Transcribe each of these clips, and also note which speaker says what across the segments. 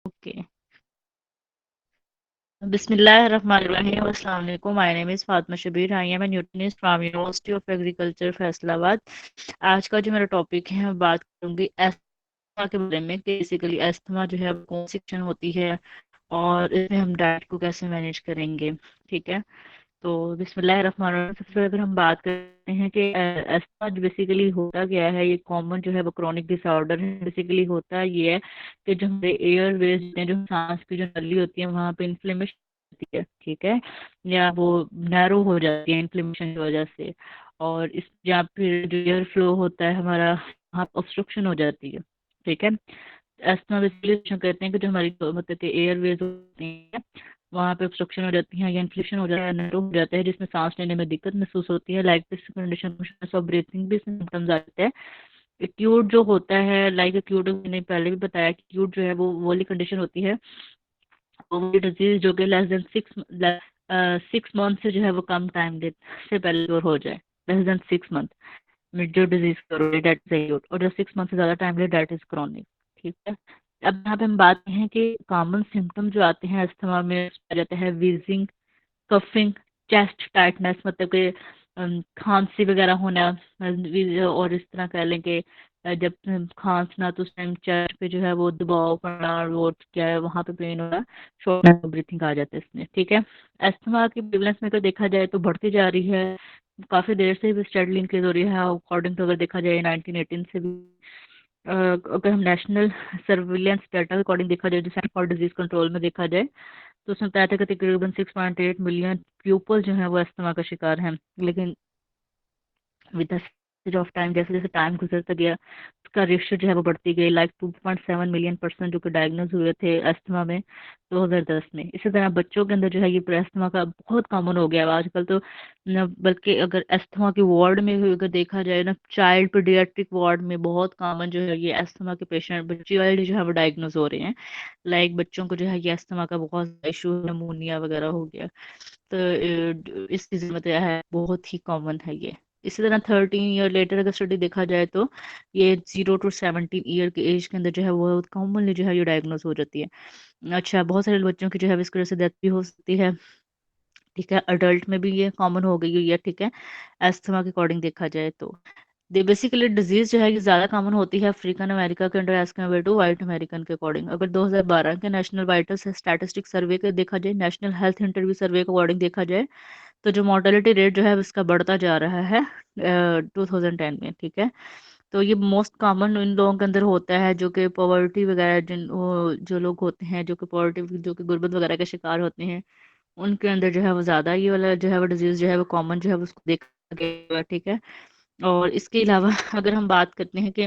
Speaker 1: Okay. बिस्मिल्लाहिर्रहमानिर्रहीम। अस्सलाम वालेकुम। My name is Fatima Shabbir. I am a nutritionist from university of agriculture Faisalabad. आज का जो मेरा टॉपिक है, मैं बात करूंगी अस्थमा के बारे में कि बेसिकली अस्थमा जो है वो कौन सी कंडीशन होती है और इसमें हम डाइट को कैसे मैनेज करेंगे। ठीक है। तो बिस्मिल्लाहिर्रहमानिर्रहीम। सबसे पहले अगर हम बात करते हैं कि अस्थमा बेसिकली होता क्या है, ये कॉमन जो है वो क्रोनिक डिसऑर्डर है। बेसिकली होता ये है कि जो हमारे एयर वेज होते हैं, जो सांस की जो नली होती है, वहाँ पे इन्फ्लेमेशन होती है। ठीक है। या वो नैरो हो जाती है इन्फ्लेमेशन की वजह से। और इस या फिर जो एयर फ्लो होता है हमारा, वहाँ ऑब्स्ट्रक्शन हो जाती है। ठीक है। अस्थमा बेसिकली कहते हैं कि जो हमारी मतलब कि एयरवेज होती हैं, वहाँ पे ऑब्स्ट्रक्शन हो जाती है या इन्फ्लेशन हो जाता है, नैरो हो जाता है, जिसमें सांस लेने में दिक्कत महसूस होती है। Like this condition of breathing भी सिम्टम्स आते हैं। एक्यूट जो होता है, लाइक एक्यूट मैंने पहले भी बताया, एक्यूट जो है वो वाली कंडीशन होती है, वो डिजीज जो कि लेस देन 6 मंथ से जो है वो कम टाइम दे से पहले क्योर हो जाए। लेस देन 6 मंथ में जो डिजीज क्योर हो डेट इज एक्यूट, और जो 6 मंथ से ज्यादा टाइम ले डेट इज क्रॉनिक। ठीक है। अब यहाँ पे हम बात करें कि कॉमन सिम्टम जो आते हैं अस्थमा में, आ जाता है वीजिंग, कफिंग, चेस्ट टाइटनेस, मतलब कि खांसी वगैरह होना। और इस तरह कह लें कि जब खांसना तो उस टाइम चेस्ट पे जो है वो दबाव पड़ना, और वो क्या है वहाँ पे पेन होना, शॉर्टनेस ऑफ ब्रीथिंग आ जाता है इसमें। ठीक है। अस्थमा की प्रेवलेंस में अगर देखा जाए तो बढ़ती जा रही है, काफी देर से भी स्टडली इंक्रीज हो रही है। अकॉर्डिंग टू अगर देखा जाए 1918 से भी अगर हम नेशनल सर्विलेंस डाटा के अकॉर्डिंग देखा जाए, जो सेंटर फॉर डिजीज कंट्रोल में देखा जाए, तो उसमें बताया था कि तकरीबन 6.8 मिलियन पीपल जो है वो अस्थमा का शिकार हैं। लेकिन विद ऑफ टाइम, जैसे जैसे टाइम गुजरता गया, उसका रेशियो जो है वो बढ़ती गई। लाइक 2.7 मिलियन पर्सन जो कि डायग्नोज हुए थे अस्थमा में 2010 में। इसी तरह बच्चों के अंदर जो है ये अस्थमा का बहुत कॉमन हो गया है आजकल तो बल्कि अगर अस्थमा के वार्ड में भी अगर देखा जाए ना, चाइल्ड पीडियाट्रिक वार्ड में बहुत कॉमन जो है ये अस्थमा के पेशेंट बच्चे जो है वो डायग्नोज हो रहे हैं। लाइक बच्चों को जो है ये अस्थमा का बहुत इशू, नमूनिया वगैरह हो गया। तो इस चीज़ में तो यह है, बहुत ही कॉमन है ये। इसी तरह 13 ईयर लेटर अगर स्टडी देखा जाए तो ये 0 to 17 ईयर की एज के अंदर जो है वो कॉमनली जो है ये डायग्नोज हो जाती है। अच्छा, बहुत सारे बच्चों की जो है इस वजह से डेथ भी हो सकती है। ठीक है। अडल्ट में भी ये कॉमन हो गई हुई है। ठीक है। एस्थमा के अकॉर्डिंग देखा जाए तो दे बेसिकली डिजीज जो है ये ज्यादा कॉमन होती है अफ्रीकन अमेरिका के अंदर as compare to white American के अकॉर्डिंग। अगर 2012 के नेशनल वाइटल स्टैटिस्टिक सर्वे के देखा जाए, नेशनल हेल्थ इंटरव्यू सर्वे के अकॉर्डिंग देखा जाए, तो जो मोर्टेलिटी रेट जो है उसका बढ़ता जा रहा है 2010 में। ठीक है। तो ये मोस्ट कॉमन इन लोगों के अंदर होता है जो कि पॉवर्टी वगैरह, जो लोग होते हैं जो कि पॉवर्टी, जो कि गुर्बत वगैरह के शिकार होते हैं, उनके अंदर जो है वो ज्यादा ये वाला जो है वो डिजीज जो है वो कॉमन जो है वो उसको देखा गया है। ठीक है। और इसके अलावा अगर हम बात करते हैं कि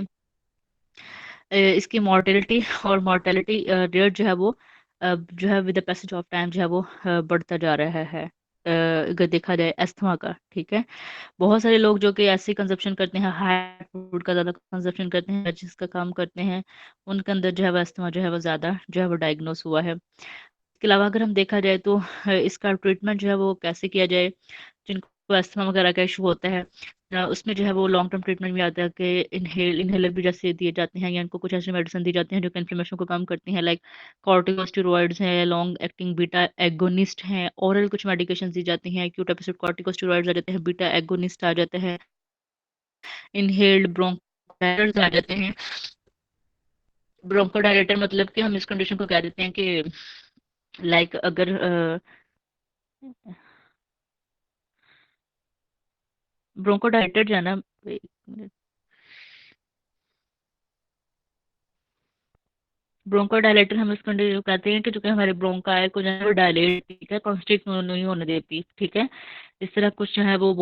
Speaker 1: इसकी मॉर्टेलिटी और मॉर्टेलिटी रेट जो है वो जो है with the passage of time जो है वो बढ़ता जा रहा है। अगर देखा जाए अस्थमा का। ठीक है। बहुत सारे लोग जो कि ऐसे कंजप्शन करते हैं, हाई फूड का ज़्यादा कंजप्शन करते हैं, जिसका काम करते हैं, उनके अंदर जो है वो अस्थमा जो है वो ज़्यादा जो है वो डायग्नोस हुआ है। इसके अलावा अगर हम देखा जाए तो इसका ट्रीटमेंट जो है वो कैसे किया जाए, जिनको अस्थमा वगैरह का इशू होता है, उसमें जो है वो लॉन्ग टर्म ट्रीटमेंट भी आता है कि इनहेलर भी जैसे दिए जाते हैं, या इनको कुछ ऐसी मेडिसिन दी जाती हैं जो कि इन्फ्लेमेशन को कम करती हैं। लाइक कॉर्टिकोस्टेरॉइड्स हैं, लॉन्ग एक्टिंग बीटा एगोनिस्ट हैं, ओरल कुछ मेडिकेशन दी जाती हैं, एक्यूट एपिसोड कॉर्टिकोस्टेरॉइड्स आ जाते हैं, बीटा एगोनिस्ट आ जाते हैं, इनहेल्ड ब्रोंकोडायलेटर्स आ जाते हैं। ब्रोंकोडायलेटर मतलब कि हम इस कंडीशन को कह देते हैं कि लाइक अगर ब्रोंकोडायलेटर जो है ना, एक मिनट, ब्रोंकोडायलेटर हम इस कंडीशन को कहते हैं कि जो कि हमारे ब्रोंकाई को जो है वो डायलेट, ठीक है, कॉन्स्ट्रिक्ट नहीं होने देती। ठीक है। इस तरह कुछ जो है वो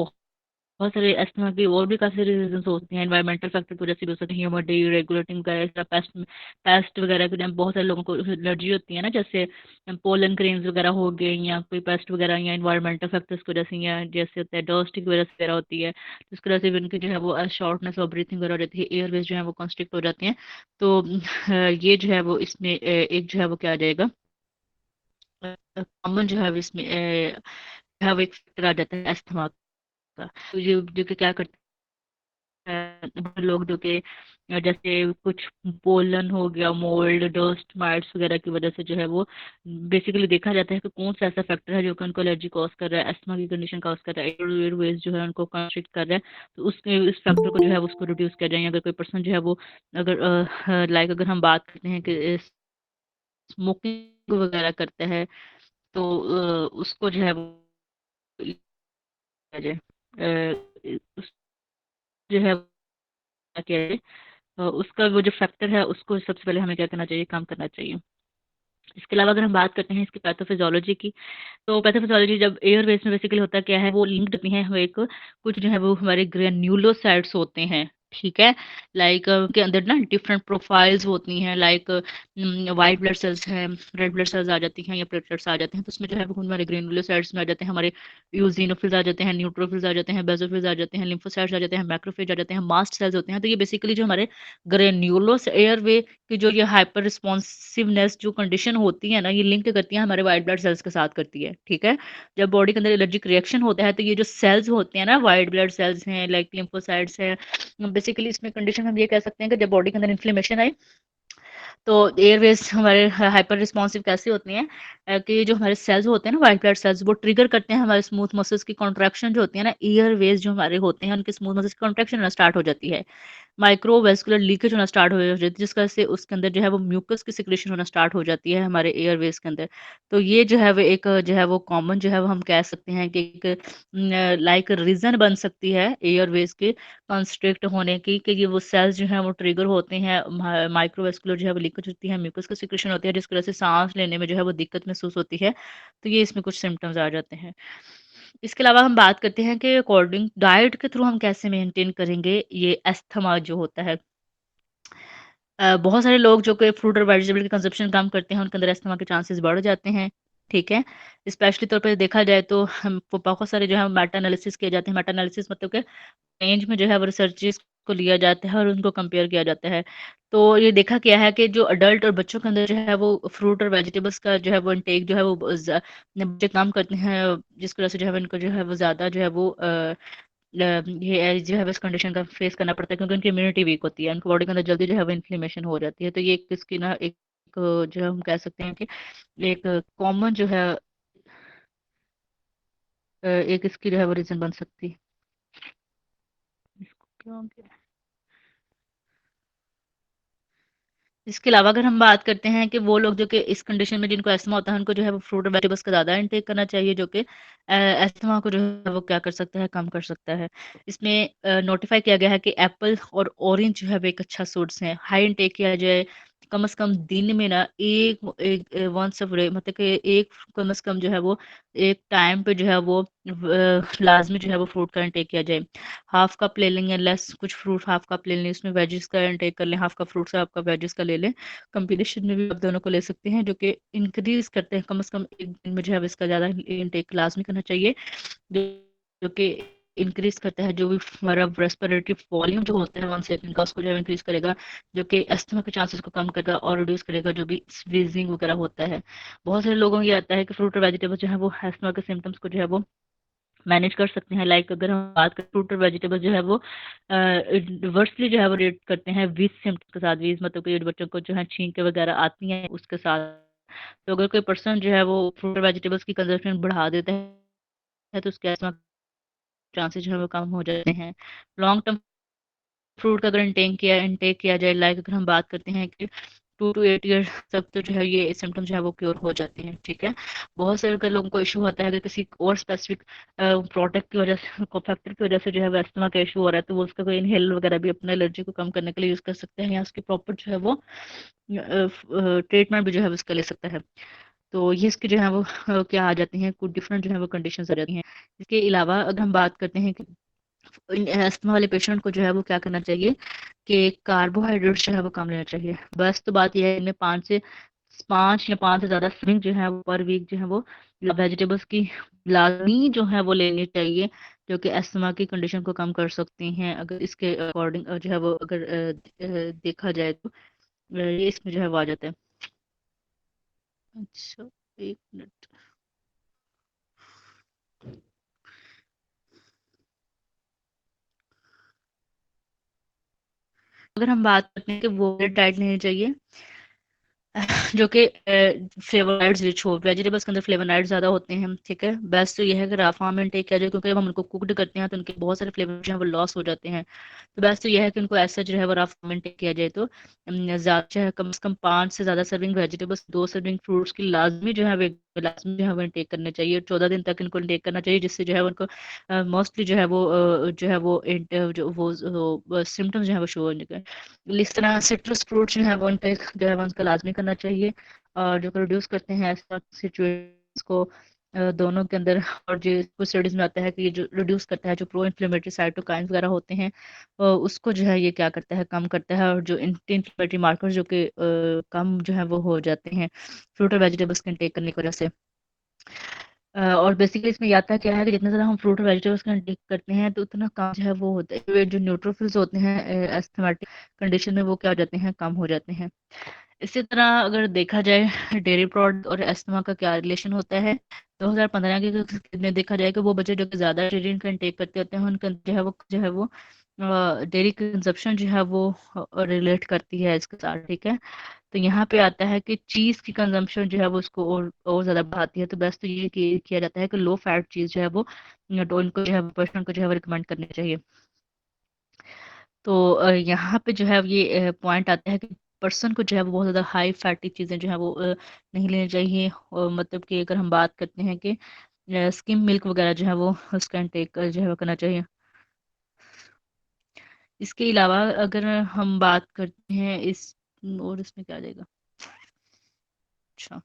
Speaker 1: बहुत सारे अस्थमा की और भी काफी सारे रीजन होती हैं। एनवायरमेंटल फैक्टर की वजह से भी हो सकते हैं, ह्यूमिडिटी रेगुलेटिंग का, ऐसा पेस्ट पेस्ट वगैरह के टाइम बहुत सारे लोगों को एलर्जी होती है ना, जैसे पोलन ग्रेन्स वगैरह हो गए, या कोई पेस्ट वगैरह, या एनवायरमेंटल फैक्टर्स की वजह से, या जैसे होता है डस्ट की वजह से वगैरह होती है, तो इसकी वजह से भी उनकी जो है वो शॉर्टनेस ऑफ ब्रीथिंग वगैरह हो जाती है, एयरवेज जो है वो कॉन्स्ट्रिक्ट हो जाती हैं। तो ये जो है वो इसमें एक जो है वो क्या आ जाएगा, कॉमन जो है वो इसमें जो है वो एक फैक्टर आ जाता है अस्थमा का। तो ये जो कि क्या करते हैं, बड़े लोग जो कि जैसे कुछ पोलन हो गया, मोल्ड, डस्ट माइट्स वगैरह की वजह से जो है वो बेसिकली देखा जाता है कि कौन सा ऐसा फैक्टर है जो कि उनको एलर्जी कॉज कर रहा है, अस्थमा की कंडीशन कॉज कर रहा है, एयरवेज जो है उनको कंस्ट्रिक्ट कर रहा है। तो उसके इस फैक्टर को जो है उसको रिड्यूस किया जाए। अगर कोई पर्सन जो है वो अगर लाइक अगर हम बात करते हैं कि स्मोकिंग वगैरह करता है तो उसको जो है वो किया जाए, उस जो है क्या किया जाए, उसका वो जो फैक्टर है उसको सबसे पहले हमें क्या करना चाहिए, काम करना चाहिए। इसके अलावा अगर हम बात करते हैं इसकी पैथोफिजियोलॉजी की, तो पैथोफिजियोलॉजी जब एयरवेज में बेसिकली होता क्या है, वो लिंक्ड होती हैं, वो एक कुछ जो है वो हमारे ग्रेन्युलोसाइट्स होते हैं, ठीक है। लाइक के अंदर ना डिफरेंट प्रोफाइल्स होती हैं, लाइक वाइट ब्लड सेल्स हैं, रेड ब्लड सेल्स आ जाती हैं या प्लेटलेट्स आ जाते हैं, तो उसमें जो है वो हमारे ग्रेन्युलोसाइट्स में आ जाते हैं, हमारे यूजिनोफिल्स आ जाते हैं, न्यूट्रोफिल्स आ जाते हैं, बेसोफिल्स आ जाते हैं, लिम्फोसाइट्स आ जाते हैं, मैक्रोफेज आ जाते हैं, मास्ट सेल्स होते हैं। तो ये बेसिकली जो हमारे ग्रेन्युलोस एयरवे कि जो ये हाइपर रिस्पॉन्सिवनेस जो कंडीशन होती है ना, ये लिंक करती है हमारे व्हाइट ब्लड सेल्स के साथ करती है, ठीक है। जब बॉडी के अंदर एलर्जिक रिएक्शन होता है तो ये जो सेल्स होते हैं ना, व्हाइट ब्लड सेल्स हैं, लाइक लिम्फोसाइट्स हैं, बेसिकली इसमें कंडीशन हम ये कह सकते हैं कि जब बॉडी के अंदर इन्फ्लेमेशन आए तो एयरवेज हमारे हाइपर रिस्पॉन्सिव कैसे होती हैं, कि जो हमारे सेल्स होते हैं ना, व्हाइट ब्लड सेल्स, वो ट्रिगर करते हैं हमारे स्मूथ मसल्स की कॉन्ट्रैक्शन जो होती है ना, एयरवेज जो हमारे होते हैं उनके स्मूथ मसल्स की कॉन्ट्रैक्शन होना स्टार्ट हो जाती है, माइक्रोवेस्कुलर लीकेज होना स्टार्ट हो जाती है, जिस वजह से उसके अंदर जो है वो म्यूकस की सिक्रेशन होना स्टार्ट हो जाती है हमारे एयरवेज के अंदर। तो ये जो है वो एक जो है वो कॉमन जो है वो हम कह सकते हैं कि एक लाइक रीजन बन सकती है एयरवेज के कंस्ट्रिक्ट होने की, कि ये वो सेल्स जो हैं वो ट्रिगर होते हैं, माइक्रोवेस्कुलर जो है वो लीकेज होती है, म्यूकस की सिक्रेशन होती है, जिसकी वजह से सांस लेने में जो है वो दिक्कत महसूस होती है। तो ये इसमें कुछ सिम्टम्स आ जाते हैं। इसके अलावा हम बात करते हैं कि अकॉर्डिंग डाइट के थ्रू हम कैसे मेंटेन करेंगे ये अस्थमा जो होता है। बहुत सारे लोग जो कि फ्रूट और वेजिटेबल की कंजप्शन कम करते हैं, उनके अंदर अस्थमा के चांसेस बढ़ जाते हैं, ठीक है। स्पेशली तौर पे देखा जाए तो हम बहुत सारे जो है मेटा एनालिसिस किए जाते हैं। मेटा एनालिसिस मतलब कि रेंज में जो है वो रिसर्चेस को लिया जाता है और उनको कंपेयर किया जाता है। तो ये देखा गया है कि जो अडल्ट और बच्चों के अंदर जो है वो फ्रूट और वेजिटेबल्स का जो है वो इंटेक जो है वो बच्चे कम करते हैं, जिसकी वजह से जो है इनको जो है वो ज़्यादा जो है वो ये जो है इस कंडीशन का फेस करना पड़ता है, क्योंकि उनकी इम्यूनिटी वीक होती है, उनकी बॉडी के अंदर जल्दी जो है वो इन्फ्लेमेशन हो जाती है। तो ये किसकी ना एक जो है हम कह सकते हैं कि एक कॉमन जो है एक इसकी जो है वो रीजन बन सकती है। इसको क्या हो गया? इसके अलावा अगर हम बात करते हैं कि वो लोग जो कि इस कंडीशन में जिनको अस्थमा होता है, उनको जो है वो फ्रूट और वेजिटेबल्स का ज़्यादा इंटेक करना चाहिए, जो कि अस्थमा को जो है वो क्या कर सकता है, कम कर सकता है। इसमें नोटिफाई किया गया है कि एप्पल और ऑरेंज जो है वो एक अच्छा सोर्स है, हाई इंटेक किया जाए कम से कम दिन में ना एक वंस ऑफ मतलब कि एक कम से कम जो है वो एक टाइम पे जो है वो लाजमी जो है वो फ्रूट का इंटेक किया जाए। हाफ कप ले लेंगे, लेस कुछ फ्रूट हाफ कप ले लें, उसमें वेजिस का इंटेक कर लें, हाफ कप फ्रूट से हाफ कप वेजिस का ले लें। कॉम्बिनेशन में भी आप दोनों को ले सकते हैं, जो कि इंक्रीज करते हैं कम से कम एक दिन में जो है इसका ज़्यादा इंटेक लाजमी करना चाहिए, जो जो कि इंक्रीज करता है जो भी हमारा रेस्पिरेटरी वॉल्यूम जो होता है 1 सेकंड का, उसको जो है इंक्रीज करेगा, जो कि अस्थमा के चांसेस को कम करेगा और रिड्यूस करेगा जो भी स्वीजिंग वगैरह होता है। बहुत सारे लोगों को ये आता है कि फ्रूट और वेजिटेबल जो है वो अस्थमा के सिम्टम्स को जो है वो मैनेज कर सकते हैं। लाइक अगर हम बात करें फ्रूट और वेजिटेबल जो है वो रिवर्सली जो है वो रेट करते हैं वीज सिम्टम्स के साथ, वीज मतलब कि बच्चों को जो है छींके वगैरह आती हैं उसके साथ। तो अगर कोई पर्सन जो है वो फ्रूट और वेजिटेबल्स की कंजप्शन बढ़ा देता है तो उसके अस्थमा चांसेस जो है वो कम हो जाते हैं। लॉन्ग टर्म फ्रूट का अगर इंटेक किया जाए, लाइक अगर हम बात करते हैं कि 2 to 8 ईयर तक तो जो है ये सिम्टम जो है वो क्योर हो जाते हैं, ठीक है। बहुत सारे अगर लोगों को इशू होता है, अगर किसी और स्पेसिफिक प्रोडक्ट की वजह से, फैक्टर की वजह से जो है वो अस्थमा का इशू हो रहा है, तो वो उसका कोई इनहेलर वगैरह भी अपने एलर्जी को कम करने के लिए यूज कर सकते हैं, या उसकी प्रॉपर जो है वो ट्रीटमेंट भी जो है वो उसका ले सकता है। तो ये इसके जो है वो क्या आ जाती हैं, कुछ डिफरेंट जो है वो कंडीशन आ जाती हैं। इसके अलावा अगर हम बात करते हैं कि अस्थमा वाले पेशेंट को जो है वो क्या करना चाहिए, कि कार्बोहाइड्रेट जो है वो कम लेना चाहिए। बस तो बात यह है, इनमें 5 या 5 से ज़्यादा सर्विंग जो है वो पर वीक जो है वो वेजिटेबल्स की लाजमी जो है वो लेनी चाहिए, जो कि अस्थमा की कंडीशन को कम कर सकती हैं। अगर इसके अकॉर्डिंग जो है वो अगर देखा जाए तो ये इसमें जो है वो आ जाता है। अच्छा, 1 मिनट। अगर हम बात करते हैं कि वो डाइट लेनी चाहिए जो कि फ्लेवोनाइड्स रिच हो, वेजिटेबल्स के अंदर फ्लेवोनाइड्स ज़्यादा होते हैं, ठीक है। बेस्ट तो ये है कि रॉ फॉर्म में टेक किया जाए, क्योंकि जब हम उनको कुकड करते हैं तो उनके बहुत सारे फ्लेवर जो हैं वो लॉस हो जाते हैं। तो बेस्ट तो ये है कि उनको ऐसा जो है वो रॉ फॉर्म में टेक किया जाए। तो ज़्यादा जो है कम से कम 5 से ज़्यादा सर्विंग वेजिटेबल्स, 2 सर्विंग फ्रूट्स की लाजमी जो है वो लाजमी जो है वो टेक करना चाहिए। 14 दिन तक इनको टेक करना चाहिए, जिससे जो है उनको मोस्टली जो है वो जो है वो जो वो सिम्टम्स जो है वो शो होने के। इस तरह सिट्रस फ्रूट जो है वो इनटेक जो है वो उनका लाजमी करना चाहिए, और जो प्रोड्यूस करते हैं ऐसा सिचुएशंस को दोनों के अंदर। और जो कुछ स्टडीज में आता है कि ये जो रिड्यूस करता है, जो प्रो इन्फ्लेमेटरी साइटोकाइंस वगैरह होते हैं उसको जो है ये क्या करता है, कम करता है। और जो एंटी इन्फ्लेमेटरी मार्कर्स जो कि कम जो है वो हो जाते हैं फ्रूट और वेजिटेबल्स के इंटेक करने की वजह से। और बेसिकली इसमें ये आता है क्या है कि जितना ज़्यादा हम फ्रूट और वेजिटेबल्स का इंटेक करते हैं तो उतना कम जो है वो होता है, जो न्यूट्रोफिल्स होते हैं एस्थमेटिक कंडीशन में वो क्या हो जाते हैं, कम हो जाते हैं। इसी तरह अगर देखा जाए डेयरी प्रोडक्ट और अस्थमा का क्या रिलेशन होता है, 2015 के में देखा जाए कि वो बच्चे जो कि ज़्यादा डेयरी का इंटेक करते होते हैं उनका जो है वो डेयरी कंजप्शन जो है वो रिलेट करती है इसके साथ, ठीक है। तो यहाँ पे आता है कि चीज़ की कंजम्पशन जो है वो उसको और ज़्यादा बढ़ाती है। तो बेस्ट तो ये किया जाता है कि लो फैट चीज़ जो है वो तो उनको जो है पर्सन को जो है वो रिकमेंड करनी चाहिए। तो यहाँ पे जो है ये पॉइंट आता है कि पर्सन को जो है वो बहुत ज़्यादा हाई फैटी चीज़ें जो है वो नहीं लेनी चाहिए। मतलब कि अगर हम बात करते हैं कि स्किम मिल्क वगैरह जो है वो उसका इंटेक जो है वो करना चाहिए। इसके अलावा अगर हम बात करते हैं और इसमें क्या आ जाएगा, अच्छा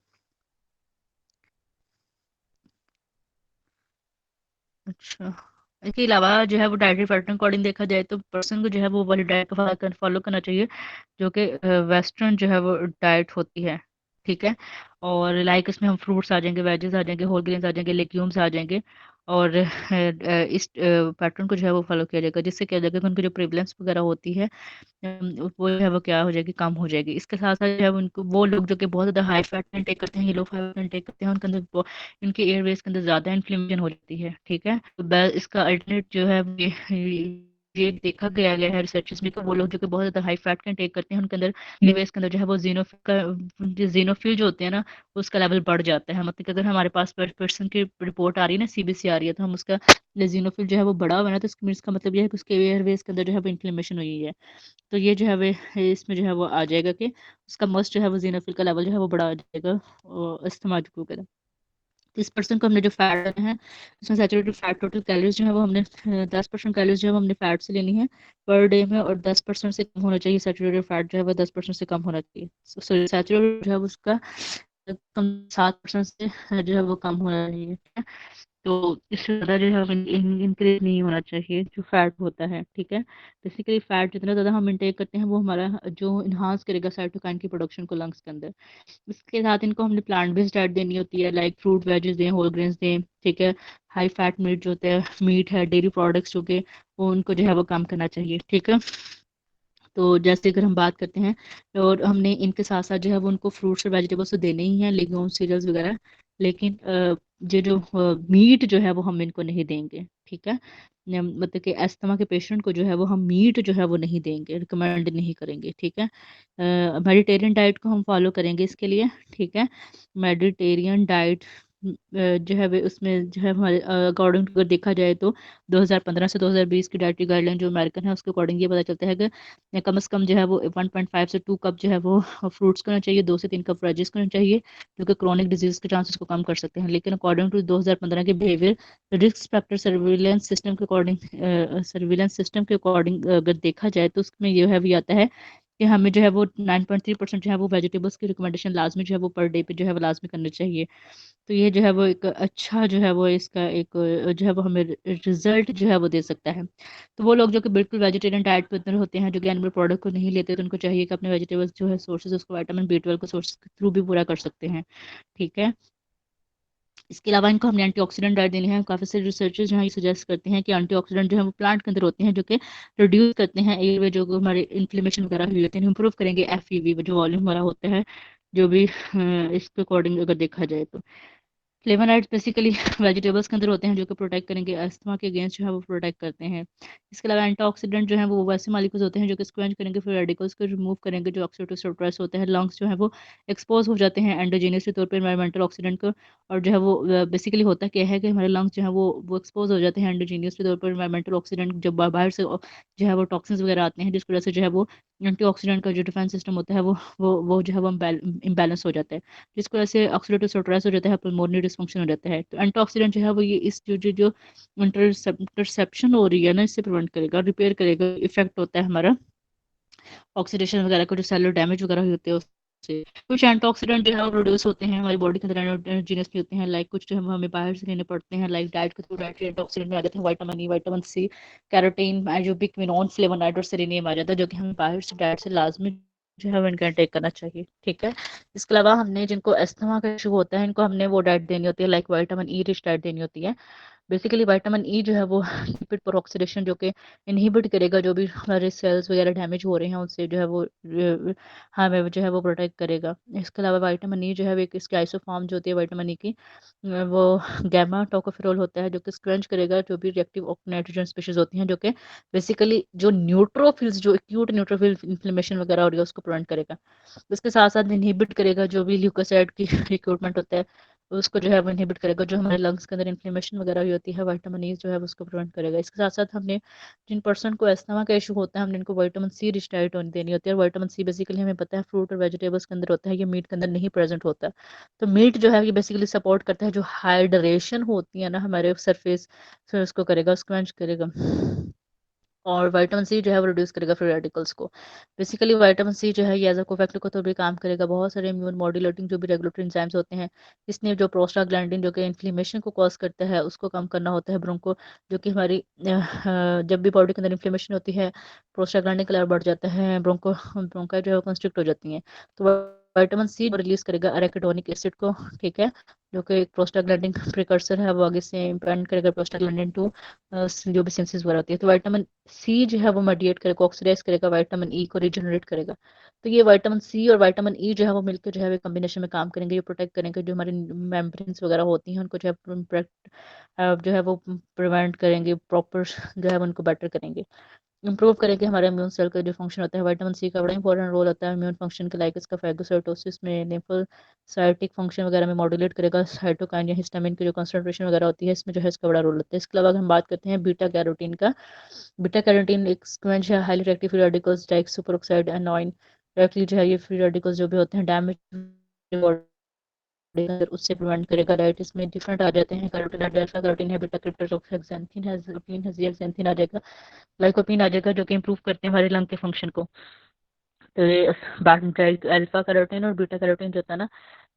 Speaker 1: अच्छा, इसके अलावा जो है वो डाइटरी पैटर्न अकॉर्डिंग देखा जाए तो पर्सन को जो है वो वाली डाइट को फॉलो करना चाहिए जो कि वेस्टर्न जो है वो डाइट होती है, ठीक है। और लाइक इसमें हम फ्रूट्स आ जाएंगे, वेजेस आ जाएंगे, होल ग्रेन्स आ जाएंगे, लेग्यूम्स आ जाएंगे। और इस पैटर्न को जो है वो फॉलो किया जाएगा, जिससे क्या हो जाएगा कि उनकी जो प्रेवलेंस वगैरह होती है वो जो है वो क्या हो जाएगी, कम हो जाएगी। इसके साथ साथ जो है उनको वो लोग जो कि बहुत ज़्यादा हाई फैट इंटेक करते हैं, लो फैट इंटेक करते हैं, उनके अंदर इनके एयरवेज के अंदर ज़्यादा इन्फ्लेमेशन हो जाती है, ठीक है। तो इसका अल्टरनेट जो है ये देखा गया है रिसर्चेस में कि वो लोग जो कि बहुत ज़्यादा हाई फैट का इंटेक करते हैं उनके अंदर एयरवेज के अंदर जो है वो जीनोफिल जो होते हैं ना उसका लेवल बढ़ जाता है। मतलब कि अगर हमारे पास पर्सन की रिपोर्ट आ रही है ना, सीबीसी आ रही है, तो हम उसका जीनोफिल जो है वो बढ़ा हुआ है ना, तो इसका मतलब ये है कि उसके एयरवेज के अंदर जो है वो इन्फ्लेमेशन हुई है। तो ये जो है वे इसमें जो है वो आ जाएगा कि उसका मस्ट जो है वो जीनोफिल का लेवल जो है वो बढ़ा जाएगा इस्तेमाल वगैरह। तो इस पर्सन को हमने जो फैट है उसमें सैचुरेटेड फैट टोटल कैलोरीज जो है वो हमने 10% कैलोरीज जो है वो हमने फैट से लेनी है पर डे में, और 10% से कम होना चाहिए। सैचुरेटेड फैट जो है वो 10% से कम होना चाहिए। सॉरी, सैचुरेटेड जो है वो उसका कम 7% से जो है वो कम होना चाहिए, ठीक है। तो इससे ज़्यादा जो है इंक्रीज नहीं होना चाहिए जो फैट होता है, ठीक है। बेसिकली फैट जितना ज़्यादा हम इंटेक करते हैं वो हमारा जो इन्हांस करेगा साइटोकाइन की प्रोडक्शन को लंग्स के अंदर। इसके साथ इनको हमने प्लांट बेस्ड डाइट देनी होती है, लाइक फ्रूट वेजेस दें, होल ग्रेन्स दें, ठीक है। हाई फैट मीट जो होता है, मीट है, डेयरी प्रोडक्ट्स जो कि वो उनको जो है वो कम करना चाहिए, ठीक है। तो जैसे अगर हम बात करते हैं और हमने इनके साथ साथ जो है वो उनको फ्रूट्स और वेजिटेबल्स तो देने ही हैं, लेग्यूम सीरियल्स वगैरह, लेकिन ये जो मीट जो है वो हम इनको नहीं देंगे, ठीक है। मतलब कि अस्थमा के पेशेंट को जो है वो हम मीट जो है वो नहीं देंगे, रिकमेंड नहीं करेंगे, ठीक है। मेडिटेरियन डाइट को हम फॉलो करेंगे इसके लिए, ठीक है। मेडिटेरियन डाइट जो है उसमें जो है हमारे अकॉर्डिंग अगर देखा जाए तो 2015 से 2020 की डाइटरी गाइडलाइन जो अमेरिकन है उसके अकॉर्डिंग ये पता चलता है कि या कम से कम जो है वो 1.5 से 2 कप जो है वो फ्रूट्स करना चाहिए, 2 से 3 कप वेजिस करना चाहिए, जो कि क्रॉनिक डिजीज के चांसेस को कम कर सकते हैं। लेकिन अकॉर्डिंग टू 2015 के behaviour risk factor surveillance system के अकॉर्डिंग अगर देखा जाए तो उसमें ये है भी आता है कि हमें जो है वो 9.3% जो है वो वेजिटेबल्स की रिकमेंडेशन लाजमी जो है वो पर डे पे जो है वो लाजमी करनी चाहिए। तो ये जो है वो एक अच्छा जो है वो इसका एक जो है वो हमें रिजल्ट जो है वो दे सकता है। तो वो लोग जो कि बिल्कुल वेजिटेरियन डाइट पे उतरे होते हैं, जो कि एनिमल प्रोडक्ट को नहीं लेते, तो उनको चाहिए कि अपने वेजिटेबल्स जो है सोर्सेज उसको विटामिन B12 के सोर्स के थ्रू भी पूरा कर सकते हैं, ठीक है। इसके अलावा इनको हमने एंटीऑक्सीडेंट डाइट देनी है। काफ़ी सारे रिसर्चर्स जो है ये सजेस्ट करते हैं कि एंटीऑक्सीडेंट जो है वो प्लांट के अंदर होते हैं, जो कि रिड्यूस करते हैं एयरवे जो हमारे इन्फ्लेमेशन वगैरह हुई होती है, इंप्रूव करेंगे FEV जो वॉल्यूम हमारा होता है, जो भी इसके अकॉर्डिंग अगर देखा जाए तो। फ्लेवोनॉइड्स बेसिकली वेजिटेबल्स के अंदर होते हैं जो कि प्रोटेक्ट करेंगे अस्थमा के अगेंस्ट जो है वो प्रोटेक्ट करते हैं। इसके अलावा एंटीऑक्सीडेंट जो है वो वैसे मॉलिक्यूल्स होते हैं जो कि स्क्वेंच करेंगे, फिर रेडिकल्स को रिमूव करेंगे जो ऑक्सीडेटिव स्ट्रेस होता है। लंग्स जो है वो एक्सपोज हो जाते हैं एंडोजेनियस के तौर पर एनवायरमेंटल ऑक्सीडेंट को, और जो है वो बेसिकली होता क्या है कि हमारे लंग्स जो है वो एक्सपोज हो जाते हैं एंडोजेनियस के तौर पर एनवायरमेंटल ऑक्सीडेंट, जब बाहर से जो है वो टॉक्सिन्स वगैरह आते हैं जिसकी वजह से जो है वो एंटीऑक्सीडेंट का जो डिफेंस सिस्टम होता है वो जो है वो इम्बैलेंस हो जाता है, जिसकी वजह से ऑक्सीडेटिव स्ट्रेस हो जाता है, पल्मोनरी डिसफंक्शन हो जाता है। तो एंटीऑक्सीडेंट जो है वो ये इस जो इंटरसेप्शन हो रही है ना, इससे प्रिवेंट करेगा, रिपेयर करेगा, इफेक्ट होता है हमारा ऑक्सीडेशन वगैरह को, जो सेलुलर डैमेज वगैरह होते हैं उससे। कुछ एंटीऑक्सीडेंट जो है वो प्रोड्यूस होते हैं हमारी बॉडी के अंदर एंडोजीनसली होते हैं, लाइक कुछ जो है हमें बाहर से लेने पड़ते हैं, लाइक डाइट के थ्रू डाइटरी एंटीऑक्सीडेंट में आ जाते हैं vitamin E, vitamin C, carotene, आइजोबिक, क्विनोन, फ्लेवोनॉइड और सेलेनियम आ जाता है, जो कि हमें बाहर से डाइट से लाजमी जो है वो इनका टेक करना चाहिए। ठीक है। इसके अलावा हमने जिनको अस्थमा का इशू होता है इनको हमने वो डाइट देनी होती है, like vitamin E rich diet देनी होती है। बेसिकली विटामिन ई जो है वो लिपिड पर ऑक्सीडेशन जो कि इनहिबिट करेगा, जो भी हमारे सेल्स वगैरह डैमेज हो रहे हैं उनसे जो है वो हमें जो है वो प्रोटेक्ट करेगा। इसके अलावा विटामिन ई जो है एक इसकी आइसोफॉर्म जो होती है विटामिन ई की, वो गैमा टोकोफेरोल होता है जो कि स्क्वेंच करेगा जो भी रिएक्टिव नाइट्रोजन स्पीशीज होती हैं, जो कि बेसिकली जो न्यूट्रोफिल्स, जो एक्यूट न्यूट्रोफिल इन्फ्लेमेशन वगैरह हो रही है उसको प्रिवेंट करेगा। उसके साथ साथ इनहिबिट करेगा जो भी ल्यूकोसाइड की रिक्रूटमेंट होता है उसको जो है वो इनहिबिट करेगा, जो हमारे लंग्स के अंदर इन्फ्लेमेशन वगैरह हुई होती है विटामिन ई जो है वो उसको प्रिवेंट करेगा। इसके साथ साथ हमने जिन पर्सन को अस्थमा का इशू होता है हमने इनको विटामिन सी रिच डाइट देनी होती है, और विटामिन सी बेसिकली हमें पता है फ्रूट और वेजिटेबल्स के अंदर होता है, ये मीट के अंदर नहीं प्रेजेंट होता। तो मीट जो है ये बेसिकली सपोर्ट करता है जो हाइड्रेशन होती है ना हमारे सरफेस, फिर उसको करेगा, स्क्वेंच करेगा। और विटामिन सी जो है वो रिड्यूस करेगा फ्री रेडिकल्स को। बेसिकली विटामिन सी जो है ये एज अ कोफैक्टर को तो भी काम करेगा, बहुत सारे इम्यून मॉड्यूलेटिंग जो भी रेगुलेटरी एंजाइम्स होते हैं, इसने जो प्रोस्टाग्लैंडिन जो कि इन्फ्लेमेशन को कॉज करता है उसको कम करना होता है, ब्रोंको जो कि हमारी जब भी बॉडी के अंदर इन्फ्लेमेशन होती है प्रोस्टाग्लैंडिन का लेवल बढ़ जाता है, ब्रोंका जो है कंस्ट्रिक्ट हो जाती है। तो विटामिन सी रिलीज करेगा अरेकिडोनिक एसिड को। ठीक है। जो कि एक प्रोस्टाग्लैंडिन प्रिकर्सर है, वो आगे से इम्पेंड करेगा प्रोस्टाग्लैंडिन टू जो भी सिंथेसिस वगैरह होती है। तो विटामिन सी जो है वो मेडिएट करेगा, ऑक्सीडाइज करेगा, विटामिन ई को रिजनरेट करेगा। तो ये विटामिन सी और विटामिन ई जो है वो मिलकर जो है कॉम्बिनेशन में काम करेंगे, ये प्रोटेक्ट करेंगे जो हमारी मेम्ब्रेन्स वगैरह होती हैं उनको जो है जो है वो प्रिवेंट करेंगे, प्रॉपर जो है उनको बेटर करेंगे, इंप्रूव करेंगे हमारे इम्यून सेल का जो फंक्शन होता है। विटामिन सी का बड़ा इंपॉर्टेंट रोल होता है इम्यून फंक्शन के, लाइक इसका फैगोसाइटोसिस में, लिम्फोसाइटिक फंक्शन वगैरह में मॉड्यूलेट करेगा, साइटोकाइन या हिस्टामिन की जो कंसंट्रेशन वगैरह होती है इसमें जो है इसका बड़ा रोल होता है। इसके अलावा अगर हम बात करते हैं बीटा कैरोटीन का, बीटा कैरोटीन एक स्क्वेंच है highly reactive free radicals like super oxide anion directly जो है ये फ्री रेडिकल्स जो भी होते हैं डैमेज उससे प्रिवेंट करेगा। राइट, इसमें डिफरेंट आ जाते हैं, कैरोटीन अल्फा कैरोटीन है, बीटा कैरोटीन है, जेक्सेंथिन आ जाएगा, लाइकोपीन आ जाएगा, जो कि इंप्रूव करते हैं हमारे लंग के फंक्शन को। तो ये अल्फा कैरोटीन और बीटा कैरोटीन जो होता है ना,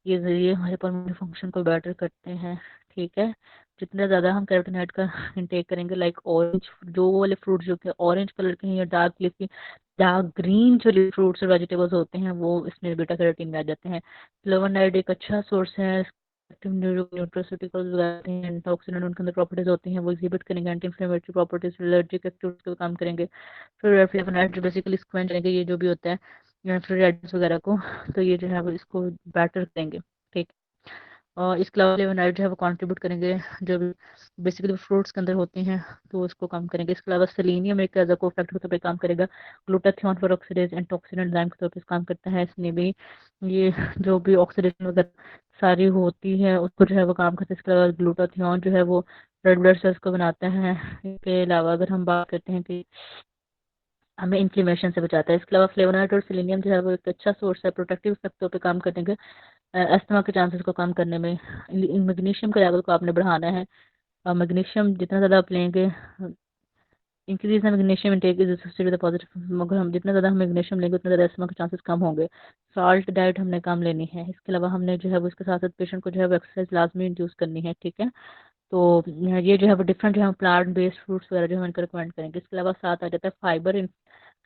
Speaker 1: ये जरिए हमारे पल्मोनरी फंक्शन को बेटर करते हैं। ठीक है। जितना ज़्यादा हम कैरोटीनॉइड का इंटेक करेंगे, लाइक ऑरेंज, जो वो वाले फ्रूट जो कि ऑरेंज कलर के हैं या डार्क लीफी, डार्क ग्रीन जो फ्रूट्स और वेजिटेबल्स होते हैं वो इसमें बीटा कैरोटीन में आ जाते हैं। फ्लेवोनॉइड एक अच्छा सोर्स है, न्यूट्रोसिटिकल्स वगैरह हैं, एंटीऑक्सीडेंट उनके अंदर प्रॉपर्टीज होती हैं, वो एग्जिबिट करेंगे anti inflammatory properties, allergic activities को काम करेंगे। फिर फ्लेवोनॉइड जो बेसिकली स्क्वेंच करेंगे ये जो भी होता है फ्री रेडिकल्स वगैरह को, तो ये जो है वो इसको बेटर करेंगे। ठीक। और इसके अलावा फ्लेवोनॉइड जो है वो कंट्रीब्यूट करेंगे जो भी बेसिकली फ्रूट्स के अंदर होती हैं तो उसको कम करेंगे। इसके अलावा सेलेनियम एक एज अ कोफैक्टर के तौर पे काम करेगा, glutathione for oxidase antioxidant enzyme के तौर पे काम करता है, इसमें भी ये जो भी ऑक्सीडेशन वगैरह सारी होती है उसको जो है वो काम करता है। इसके अलावा ग्लूटाथियोन जो है वो रेड ब्लड सेल्स को बनाता है। इसके अलावा अगर हम बात करते हैं कि हमें इन्फ्लेमेशन से बचाता है, इसके अलावा फ्लेवोनॉइड और सेलेनियम जो है वो एक अच्छा सोर्स है प्रोटेक्टिव इफेक्टों पे काम करने के, अस्थमा के चांसेस को कम करने में। मैग्नीशियम के लेवल को आपने बढ़ाना है, मैग्नीशियम जितना ज़्यादा आप लेंगे, increase the magnesium intake is associated with positive, मगर हम जितना ज़्यादा हम मैग्नीशियम लेंगे उतना ज़्यादा अस्थमा के चांसेस कम होंगे। साल्ट डाइट हमने कम लेनी है। इसके अलावा हमने जो है वो इसके साथ साथ पेशेंट को जो है वो एक्सरसाइज लाजमी इंड्यूस करनी है। ठीक है। तो ये जो है वो डिफरेंट जो है प्लांट बेस्ड फ्रूट्स वगैरह जो हम इनको रिकमेंड करेंगे। इसके अलावा साथ आ जाता है फाइबर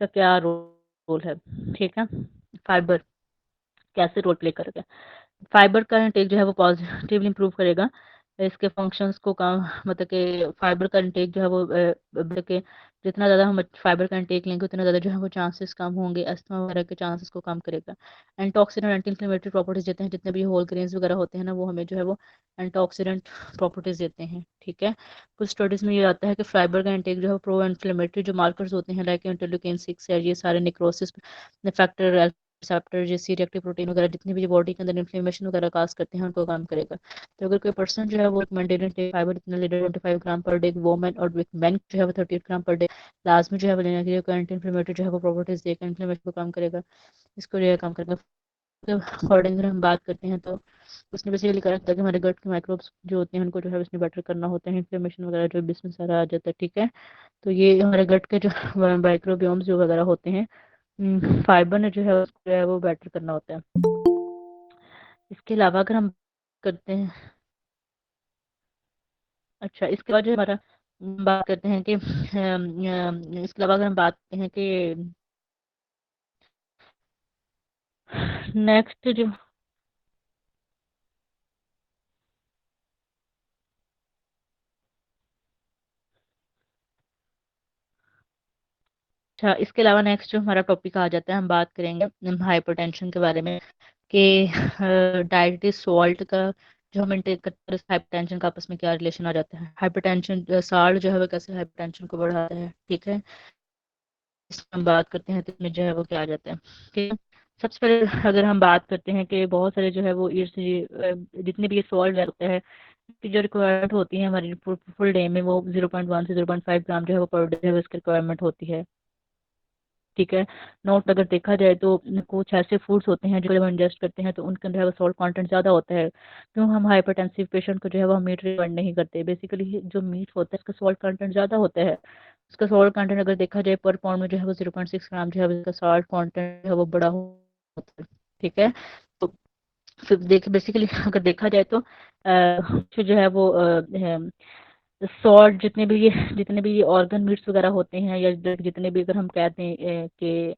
Speaker 1: का क्या रोल है। ठीक है। फाइबर कैसे रोल प्ले करेगा, फाइबर का इंटेक जो है वो पॉजिटिवली इंप्रूव करेगा इसके फंक्शंस को, काम मतलब कि फाइबर का इंटेक जो है वो मतलब कि जितना ज़्यादा हम फाइबर का इंटेक लेंगे उतना ज़्यादा जो है वो चांसेस कम होंगे, अस्थमा वगैरह के चांसेस को कम करेगा। एंटीऑक्सीडेंट एंटी इन्फ्लेमेटरी प्रॉपर्टीज देते हैं, जितने भी होल ग्रेन्स वगैरह होते हैं ना वो हमें जो है वो एंटीऑक्सीडेंट प्रॉपर्टीज देते हैं, ठीक है। कुछ स्टडीज़ में ये आता है कि फाइबर का इंटेक जो है प्रो इन्फ्लेमेटरी जो मार्कर्स होते हैं लाइक इंटरल्यूकिन 6 है, ये सारे निक्रोसिस फैक्टर रिसेप्टर जैसी रिएक्टिव प्रोटीन वगैरह जितनी भी बॉडी के अंदर इन्फ्लेमेशन वगैरह काज करते हैं उनको कम करेगा। तो अगर कोई पर्सन जो है वो रिकमेंडेड फाइबर इतना लीटर 25 ग्राम पर डे, वोमेन और मैन जो है वो 38 ग्राम पर डे लाजमी जो है वो लेना चाहिए। एंटी इन्फ्लेमेटरी जो है वो प्रॉपर्टीज देकर इन्फ्लेमेशन को कम करेगा, इसको जो है कम करेगा। अकॉर्डिंग अगर हम बात करते हैं तो उसने बेसिकली कहा था कि हमारे गट के माइक्रोब्स जो होते हैं उनको जो है उसने बेटर करना होता है, इन्फ्लेमेशन वगैरह जो भी इसमें सारा आ जाता है, ठीक है। तो ये हमारे गट के जो माइक्रोबियोम्स जो वगैरह होते हैं फाइबर ने जो है उसको जो है वो बेटर करना होता है। इसके अलावा अगर हम करते हैं, अच्छा इसके बाद जो हमारा बात करते हैं कि इसके अलावा अगर हम बात करते हैं कि नेक्स्ट जो, अच्छा इसके अलावा नेक्स्ट जो हमारा टॉपिक आ जाता है, हम बात करेंगे हाइपरटेंशन के बारे में कि डायबिटीज सॉल्ट का जो हम इंटेक करते हैं हाइपरटेंशन का आपस में क्या रिलेशन आ जाता है। हाइपरटेंशन साल्ट जो है वो कैसे हाइपरटेंशन को बढ़ाता है, ठीक है। इसमें हम बात करते हैं तो इसमें जो है वो क्या आ जाता है, ठीक है। सबसे पहले अगर हम बात करते हैं कि बहुत सारे जो है वो जितने भी ये सॉल्ट होते हैं की जो रिक्वायरमेंट होती है हमारी फुल डे में वो 0.1 से 0.5 ग्राम जो है वो पर डे है वो इसकी रिक्वायरमेंट होती है, ठीक है। नोट अगर देखा जाए तो कुछ ऐसे फूड्स होते हैं जो जब हम इंजेस्ट करते हैं तो उनके अंदर है वो सॉल्ट कंटेंट ज़्यादा होता है। क्यों हम हाइपरटेंसिव पेशेंट को जो है वो हम मीट रिकमेंड नहीं करते, बेसिकली जो मीट होता है उसका सॉल्ट कंटेंट ज़्यादा होता है। उसका सॉल्ट कंटेंट अगर देखा जाए पर पाउंड में जो है वो 0.6 ग्राम जो है वो इसका सॉल्ट कंटेंट है वो बड़ा होता है, ठीक है। तो फिर देख बेसिकली अगर देखा जाए तो फिर जो है वो सॉल्ट जितने भी ऑर्गन मीट्स वगैरह होते हैं या जितने भी अगर हम कहते हैं कि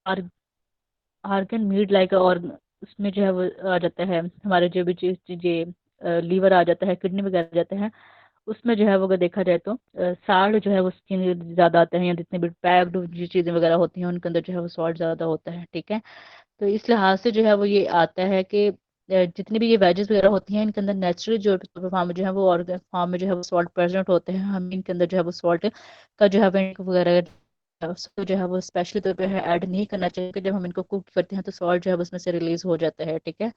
Speaker 1: आर्गन मीट लाइक और उसमें जो है वो आ जाता है हमारे जो भी चीज़ें लीवर आ जाता है, किडनी वगैरह आ जाता है, उसमें जो है वो अगर देखा जाए तो साल्ट जो है वो स्किन ज़्यादा आता है या जितने भी पैक्ड जो चीज़ें वगैरह होती हैं उनके अंदर जो है वो सॉल्ट ज़्यादा होता है, ठीक है। तो इस लिहाज से जो है वो ये आता है कि जितनी भी ये वेजेस वगैरह होती हैं इनके अंदर नेचुरली जो फॉर्म में जो है वो ऑर्गन फॉर्म में जो है वो सॉल्ट प्रेजेंट होते हैं, हम इनके अंदर जो है वो सॉल्ट का जो है वगैरह उसको जो है वो स्पेशली तौर पे है ऐड नहीं करना चाहिए कि जब हम इनको कुक करते हैं तो सॉल्ट जो है वो उसमें से रिलीज हो जाता है, ठीक है।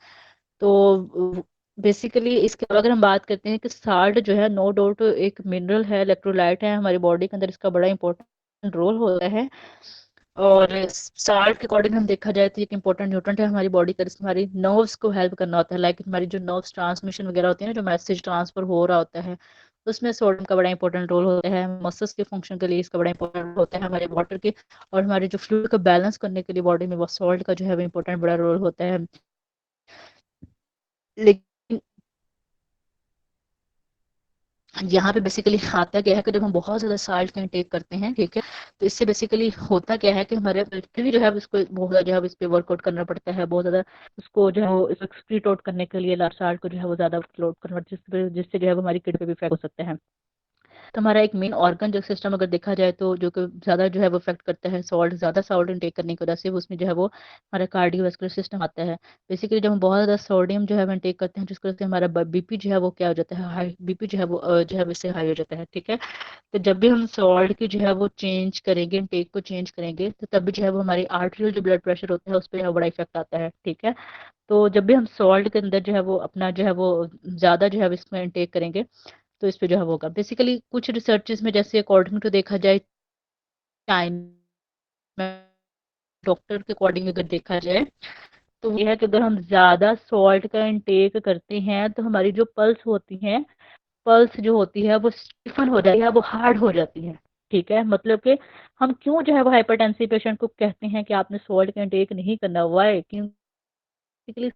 Speaker 1: तो बेसिकली इसके अलावा अगर हम बात करते हैं कि साल्ट जो है नो डाउट एक मिनरल है, इलेक्ट्रोलाइट है, हमारी बॉडी के अंदर इसका बड़ा इंपॉर्टेंट रोल होता है। और साल्ट के अकॉर्डिंग हम देखा जाए तो एक इंपॉर्टेंट न्यूट्रेंट है हमारी बॉडी का, जिसमें हमारी नर्व्स को हेल्प करना होता है, लाइक हमारी जो नर्व्स ट्रांसमिशन वगैरह होती है ना, जो मैसेज ट्रांसफर हो रहा होता है उसमें सोडियम का बड़ा इंपॉर्टेंट रोल होता है। मसल्स के फंक्शन के लिए इसका बड़ा इंपॉर्टेंट होता है, हमारे वाटर के और हमारे जो फ्लूइड को बैलेंस करने के लिए बॉडी में वो सॉल्ट का जो है वो इंपॉर्टेंट बड़ा रोल होता है। लेकिन यहाँ पे बेसिकली आता क्या है कि जब हम बहुत ज़्यादा साल्ट का इंटेक करते हैं, ठीक है, तो इससे बेसिकली होता क्या है कि हमारे भी जो है उसको बहुत ज़्यादा जो है इस पे वर्कआउट करना पड़ता है, बहुत ज़्यादा उसको जो है वो इसको एक्सक्रीट आउट करने के लिए लास्ट साल्ट को जो है वो ज़्यादा फ्लोट करना पड़ता है, जिससे जो है वो हमारी किडनी पे भी इफेक्ट हो सकता है। तो हमारा एक मेन ऑर्गन जो सिस्टम अगर देखा जाए तो जो कि ज़्यादा जो है वो इफेक्ट करता है सॉल्ट, ज़्यादा सॉल्ट इनटेक करने की वजह से उसमें जो है वो हमारा कार्डियोवास्कुलर सिस्टम आता है। बेसिकली जब हम बहुत ज़्यादा सोडियम जो है वो इनटेक करते हैं जिसकी वजह से हमारा बीपी जो है वो क्या हो जाता है, हाई बीपी जो है वो जो है इससे हाई हो जाता है, ठीक है। तो जब भी हम सॉल्ट की जो है वो चेंज करेंगे, इनटेक को चेंज करेंगे, तो तब भी जो है वो हमारी आर्टरियल जो ब्लड प्रेशर होता है उस पर बड़ा इफेक्ट आता है, ठीक है। तो जब भी हम सॉल्ट के अंदर जो है वो अपना जो है वो ज़्यादा जो है इसमें इनटेक करेंगे तो इस पे जो है वो होगा। बेसिकली कुछ रिसर्चेस में जैसे अकॉर्डिंग टू देखा जाए चाइना में डॉक्टर के अकॉर्डिंग अगर देखा जाए तो ये है कि अगर हम ज्यादा सॉल्ट का इंटेक करते हैं तो हमारी जो पल्स होती है, पल्स जो होती है वो स्टिफन हो जाती है, वो हार्ड हो जाती है, ठीक है। मतलब कि हम क्यों जो है वो हाइपरटेंसिव पेशेंट को कहते हैं कि आपने सॉल्ट का इंटेक नहीं करना हुआ है, क्योंकि